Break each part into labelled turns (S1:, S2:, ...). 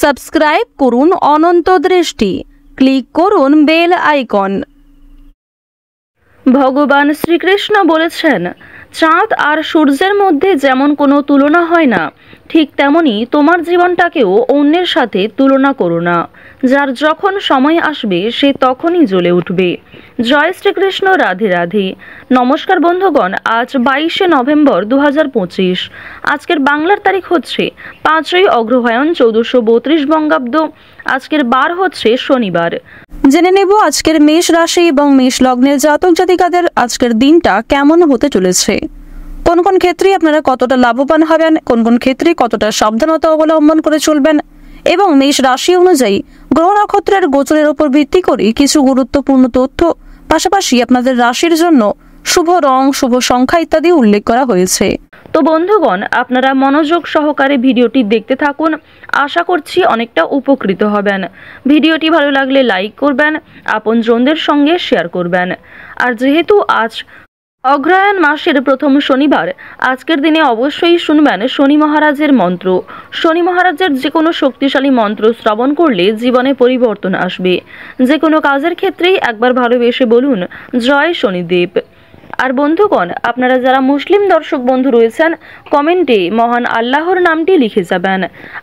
S1: Subscribe করুন অনন্ত দৃষ্টি, click করুন বেল আইকন। ভগবান শ্রীকৃষ্ণ বলেছেন, চাঁদ আর সূর্যের মধ্যে যেমন কোনো তুলনা হয় না, ঠিক তেমনি তোমার জীবনটাকেও অন্যের সাথে তুলনা করো না। যার যখন সময় আসবে সে তখনই জ্বলে উঠবে। জয় শ্রীকৃষ্ণ, রাধে রাধে। নমস্কার বন্ধুগণ, আজ 22শে নভেম্বর 2025। আজকের বাংলার তারিখ হচ্ছে 5ই অগ্রহায়ণ 1432 বঙ্গাব্দ। আজকের বার হচ্ছে শনিবার। জেনে নেব আজকের মেষ রাশি এবং মেষ লগ্নের জাতক জাতিকাদের আজকের দিনটা কেমন হতে চলেছে। কোন কোন ক্ষেত্রে আপনারা কতটা লাভবান হবেন, কোন কোন ক্ষেত্রে কতটা সাবধানতা অবলম্বন করে চলবেন, এবং মেষ রাশি অনুযায়ী গ্রহ নক্ষত্রের গোচরের উপর ভিত্তি করে কিছু গুরুত্বপূর্ণ তথ্য, পাশাপাশি আপনাদের রাশির জন্য শুভ রং, শুভ সংখ্যা ইত্যাদি উল্লেখ করা হয়েছে। তো বন্ধুগণ, আপনারা মনোযোগ সহকারে ভিডিওটি দেখতে থাকুন। আশা করছি অনেকটা উপকৃত হবেন। ভিডিওটি ভালো লাগলে লাইক করবেন, আপনজনদের সঙ্গে শেয়ার করবেন। আর যেহেতু আজ অগ্রহায়ণ মাসের প্রথম শনিবার, আজকের দিনে অবশ্যই শুনবেন শনি মহারাজের মন্ত্র। শনি মহারাজের যে কোনো শক্তিশালী মন্ত্র শ্রবণ করলে জীবনে পরিবর্তন আসবে। যে কোনো কাজের ক্ষেত্রেই একবার ভালোবেসে বলুন জয় শনিদেব। আর বন্ধুগণ, আপনারা যারা মুসলিম দর্শক বন্ধু রয়েছেন, কমেন্টে মহান আল্লাহর নামটি লিখে যাবেন।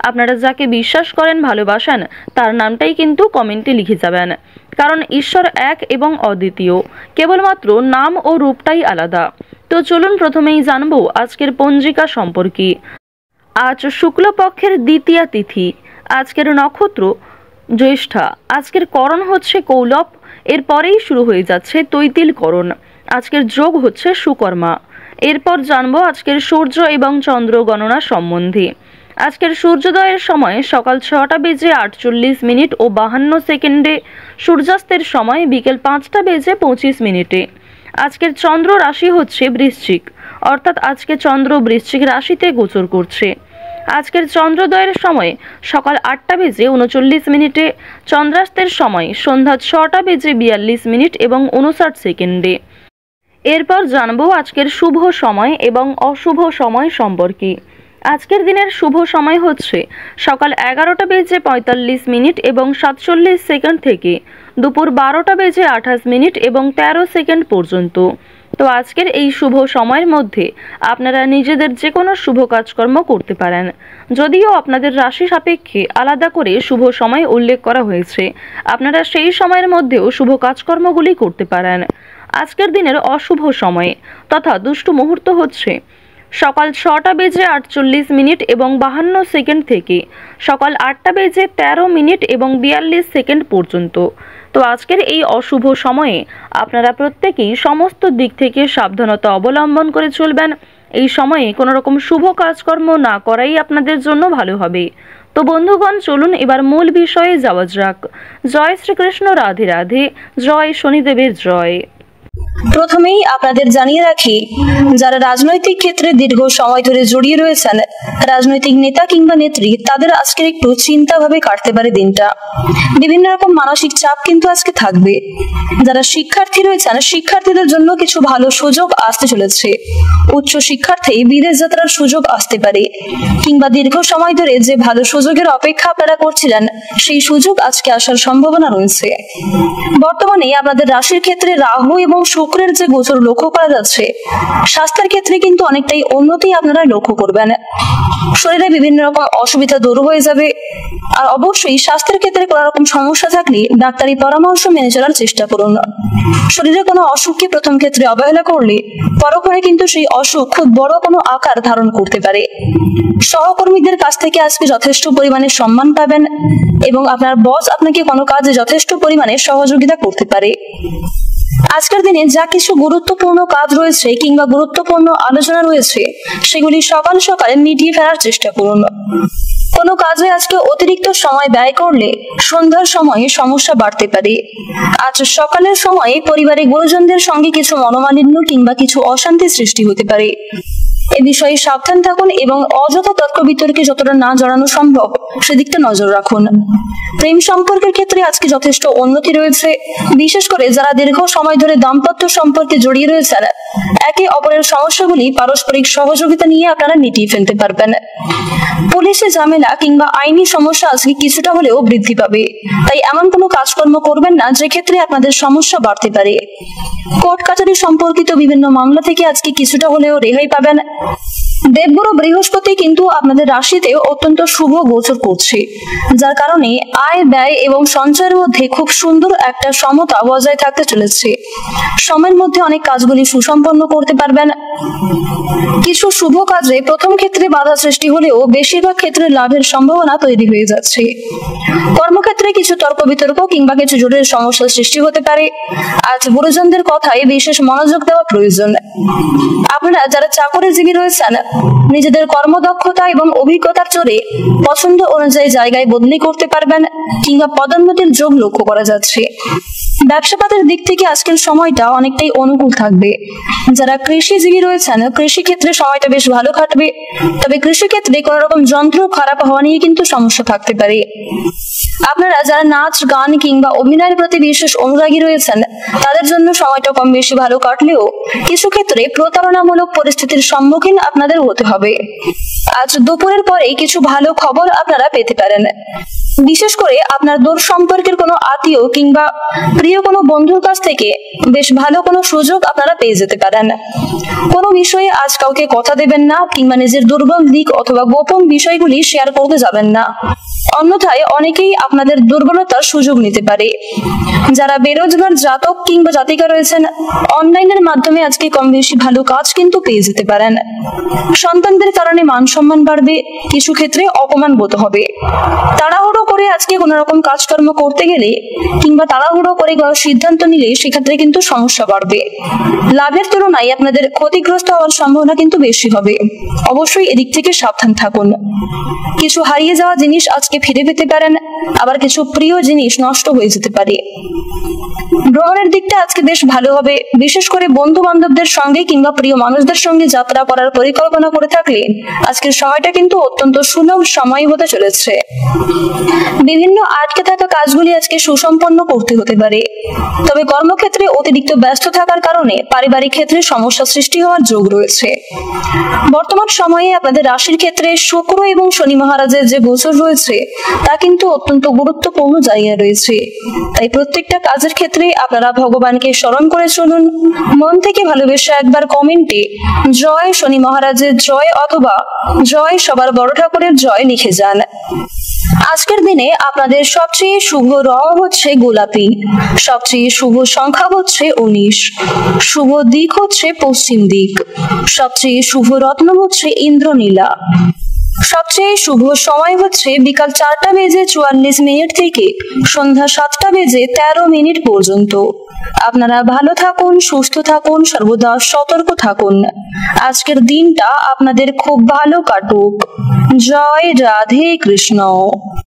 S1: আপনারা যাকে বিশ্বাস করেন, ভালোবাসেন, তার নামটাই কিন্তু কমেন্টে লিখে যাবেন। কারণ ঈশ্বর এক এবং অদ্বিতীয়, কেবলমাত্র নাম ও রূপটাই আলাদা। তো চলুন প্রথমেই জানবো আজকের পঞ্জিকা সম্পর্কে। আজ শুক্লপক্ষের দ্বিতীয়া তিথি। আজকের নক্ষত্র জ্যৈষ্ঠা। আজকের করণ হচ্ছে কৌলব। এরপরেই শুরু হয়ে যাচ্ছে তৈতিল করণ। আজকের যোগ হচ্ছে সুকর্মা। এরপর জানবো আজকের সূর্য এবং চন্দ্র গণনা সম্বন্ধে। আজকের সূর্যোদয়ের সময় সকাল 6টা বেজে 48 ও 52 সেকেন্ডে, সূর্যাস্তের সময় বিকেল 5টা বেজে 25 মিনিটে। আজকের চন্দ্র রাশি হচ্ছে বৃশ্চিক, অর্থাৎ আজকে চন্দ্র বৃশ্চিক রাশিতে গোচর করছে। আজকের চন্দ্রোদয়ের সময় সকাল 8টা বেজে 39 মিনিটে, চন্দ্রাস্তের সময় সন্ধ্যা 6টা বেজে 42 মিনিট এবং 59 সেকেন্ডে। এরপর জানবো আজকের শুভ সময় এবং অশুভ সময় সম্পর্কে। আজকের দিনের শুভ সময় হচ্ছে সকাল 11টা বেজে 45 মিনিট এবং 47 সেকেন্ড থেকে দুপুর 12টা বেজে 28 মিনিট এবং 13 সেকেন্ড পর্যন্ত। তো আজকের এই শুভ সময়ের মধ্যে আপনারা নিজেদের যে কোনো শুভ কাজকর্ম করতে পারেন। যদিও আপনাদের রাশি সাপেক্ষে আলাদা করে শুভ সময় উল্লেখ করা হয়েছে, আপনারা সেই সময়ের মধ্যেও শুভ কাজকর্মগুলি করতে পারেন। আজকের দিনের অশুভ সময় তথা দুষ্ট মুহূর্ত হচ্ছে সকাল 6টা বেজে 48 মিনিট এবং 52 সেকেন্ড থেকে সকাল 8টা বেজে 13 মিনিট এবং 42 সেকেন্ড পর্যন্ত। তো আজকের এই অশুভ সময়ে আপনারা প্রত্যেকেই সমস্ত দিক থেকে সাবধানতা অবলম্বন করে চলবেন। এই সময়ে কোনো রকম শুভ কাজকর্ম না করাই আপনাদের জন্য ভালো হবে। তো বন্ধুগণ, চলুন এবার মূল বিষয়ে যাওয়া যাক। জয় শ্রীকৃষ্ণ, রাধে রাধে। জয় শনিদেবের জয়।
S2: প্রথমেই আপনাদের জানিয়ে রাখি, যারা রাজনৈতিক ক্ষেত্রে দীর্ঘ সময় ধরে জড়িয়ে রয়েছেন, রাজনৈতিক নেতা কিংবা নেত্রী, তাদের আজকের একটু চিন্তাভাবে কাটতে পারে দিনটা। বিভিন্ন রকম মানসিক চাপ কিন্তু আজকে থাকবে। যারা শিক্ষার্থী রয়েছেন, শিক্ষার্থীদের জন্য কিছু ভালো সুযোগ আসতে চলেছে। উচ্চ শিক্ষার্থী বিদেশ যাত্রার সুযোগ আসতে পারে, কিংবা দীর্ঘ সময় ধরে যে ভালো সুযোগের অপেক্ষা আপনারা করছিলেন, সেই সুযোগ আজকে আসার সম্ভাবনা রয়েছে। বর্তমানে আপনাদের রাশির ক্ষেত্রে রাহু এবং শুক্রের যে গোচর লক্ষ্য করা যাচ্ছে, স্বাস্থ্যের ক্ষেত্রে কিন্তু অনেকটাই উন্নতি আপনারা লক্ষ্য করবেন। শরীরে বিভিন্ন রকম অসুবিধা দূর হয়ে যাবে। আর অবশ্যই স্বাস্থ্যের ক্ষেত্রে কোনো রকম সমস্যা থাকলে ডাক্তারি পরামর্শ মেনে চলার চেষ্টা করুন। শরীরে কোনো অসুখকে প্রথম ক্ষেত্রে অবহেলা করলে পরক্ষণে কিন্তু সেই অসুখ খুব বড় কোনো আকার ধারণ করতে পারে। সহকর্মীদের কাছ থেকে আজকে যথেষ্ট পরিমাণে সম্মান পাবেন এবং আপনার বস আপনাকে কোনো কাজে যথেষ্ট পরিমাণে সহযোগিতা করতে পারে। আজকের দিনে যা কিছু গুরুত্বপূর্ণ কাজ রয়েছে কিংবা গুরুত্বপূর্ণ আলোচনা রয়েছে, সেগুলি সকাল সকালে মিটিয়ে ফেলার চেষ্টা করুন। কোনো কাজে আজকে অতিরিক্ত সময় ব্যয় করলে সন্ধ্যার সময়ে সমস্যা বাড়তে পারে। আজ সকালের সময়ে পরিবারের গুরুজনদের সঙ্গে কিছু মনোমালিন্য কিংবা কিছু অশান্তি সৃষ্টি হতে পারে। এ বিষয়ে সাবধান থাকুন এবং অযথা তর্ক বিতর্কে যতটা না জড়ানো সম্ভব সেদিকটা নজর রাখুন। প্রেম সম্পর্কের ক্ষেত্রে আজকে যথেষ্ট উন্নতি রয়েছে। বিশেষ করে যারা দীর্ঘ সময় ধরে দাম্পত্য সম্পর্কে জড়িয়ে রয়েছেন, একে অপরের সমস্যাগুলি পারস্পরিক সহযোগিতা নিয়ে আপনারা মিটিয়ে ফেলতে পারবেন। পুলিশে ঝামেলা কিংবা আইনি সমস্যা আজকে কিছুটা হলেও বৃদ্ধি পাবে, তাই এমন কোনো কাজকর্ম করবেন না যে ক্ষেত্রে আপনাদের সমস্যা বাড়তে পারে। কোর্ট কাছারি সম্পর্কিত বিভিন্ন মামলা থেকে আজকে কিছুটা হলেও রেহাই পাবেন। দেবগুরু বৃহস্পতি কিন্তু আপনাদের রাশিতে অত্যন্ত শুভ গোচর করছে, যার কারণে আয় ব্যয় এবং সঞ্চয়ের মধ্যে খুব সুন্দর একটা সমতা বজায় থাকতে চলেছে। সময়ের মধ্যে অনেক কাজগুলি সুসম্পন্ন করতে পারবেন। কিছু শুভ কাজে প্রথম ক্ষেত্রে বাধা সৃষ্টি হলেও বেশিরভাগ ক্ষেত্রে লাভের সম্ভাবনা তৈরি হয়ে যাচ্ছে। কর্মক্ষেত্রে কিছু তর্ক বিতর্ক কিংবা কিছু জটিল সমস্যার সৃষ্টি হতে পারে। আজ গুরুজনদের কথায় বিশেষ মনোযোগ দেওয়া প্রয়োজন। আপনারা যারা চাকরিজীবী রয়েছেন, নিজেদের কর্মদক্ষতা এবং অভিজ্ঞতার জোরে পছন্দ অনুযায়ী জায়গায় বদলি করতে পারবেন কিংবা পদোন্নতির যোগ লক্ষ্য করা যাচ্ছে। ব্যবসাপাতের দিক থেকে আজকের সময়টা অনেকটাই অনুকূল থাকবে। যারা কৃষিজীবী রয়েছেন, কৃষি ক্ষেত্রে সময়টা বেশ ভালো কাটবে, তবে কৃষি ক্ষেত্রে কোনো রকম যন্ত্র খারাপ হওয়া নিয়ে কিন্তু সমস্যা থাকতে পারে। আপনারা যারা নাচ গান কিংবা অভিনয়ের প্রতি বিশেষ অনুরাগী রয়েছেন, তাদের জন্য সময়টা কম বেশি ভালো কাটলেও কিছু ক্ষেত্রে প্রতারণামূলক পরিস্থিতির সম্মুখীন আপনাদের হতে হবে। আজ দুপুরের পরে কিছু ভালো খবর আপনারা পেতে পারেন। বিশেষ করে আপনার দূর সম্পর্কের কোনো আত্মীয় কিংবা প্রিয় কোনো বন্ধুর কাছ থেকে বেশ ভালো কোনো সুযোগ আপনারা পেয়ে যেতে পারেন। কোনো বিষয়ে আজ কাউকে কথা দেবেন না কিংবা নিজের দুর্বল দিক অথবা গোপন বিষয়গুলি শেয়ার করতে যাবেন না, অন্যথায় অনেকেই আপনাদের দুর্বলতার সুযোগ নিতে পারে। যারা বেরোজগার জাতক কিংবা জাতিকা রয়েছেন, অনলাইনের মাধ্যমে আজকে কম বেশি ভালো কাজ কিন্তু পেয়ে যেতে পারেন। সন্তানদের কারণে মান সম্মান বাড়বে, কিছু ক্ষেত্রে অপমান বোধ হবে। তাড়াহুড়ো করে আজকে কোনো রকম কাজকর্ম করতে গেলে কিংবা তাড়াহুড়ো করে কোনো সিদ্ধান্ত নিলে সেক্ষেত্রে কিন্তু সমস্যা বাড়বে। লাভের তুলনায় আপনাদের ক্ষতিগ্রস্ত হওয়ার সম্ভাবনা কিন্তু বেশি হবে। অবশ্যই এদিক থেকে সাবধান থাকুন। কিছু হারিয়ে যাওয়া জিনিস আজকে ফিরে পেতে পারেন, আবার কিছু প্রিয় জিনিস নষ্ট হয়ে যেতে পারে। ভ্রমণের দিকটা আজকে বেশ ভালো হবে। বিশেষ করে বন্ধু বান্ধবদের সঙ্গে কিংবা প্রিয় মানুষদের সঙ্গে যাত্রা করার পরিকল্পনা করে থাকলে আজকের সময়টা কিন্তু অত্যন্ত সুলভ সময় হতে চলেছে। বিভিন্ন আটকে থাকা কাজগুলি আজকে সুসম্পন্ন করতে হতে পারে, তবে কর্মক্ষেত্রে অতিরিক্ত ব্যস্ত থাকার কারণে পারিবারিক ক্ষেত্রে সমস্যা সৃষ্টি হওয়ার যোগ রয়েছে। বর্তমান সময়ে আপনাদের রাশির ক্ষেত্রে শুক্র এবং শনি মহারাজের যে গোচর রয়েছে তা কিন্তু অত্যন্ত গুরুত্বপূর্ণ জায়গায় রয়েছে। তাই প্রত্যেকটা কাজের ক্ষেত্রে আপনারা ভগবানকে স্মরণ করে চলুন। মন থেকে ভালোবেসে একবার কমেন্টে জয় শনি মহারাজের জয় অথবা জয় সবার বড় ঠাকুরের জয় লিখে যান। আজকের দিনে আপনাদের সবচেয়ে শুভ রং হচ্ছে গোলাপি, সবচেয়ে শুভ সংখ্যা হচ্ছে 19, শুভ দিক হচ্ছে পশ্চিম দিক, সবচেয়ে শুভ রত্ন হচ্ছে ইন্দ্রনীলা, সবচেয়ে শুভ সময় হচ্ছে বিকাল 4:44 থেকে সন্ধ্যা 7:13 পর্যন্ত। আপনারা ভালো থাকুন, সুস্থ থাকুন, সর্বদা সতর্ক থাকুন। আজকের দিনটা আপনাদের খুব ভালো কাটুক। জয় রাধে কৃষ্ণ।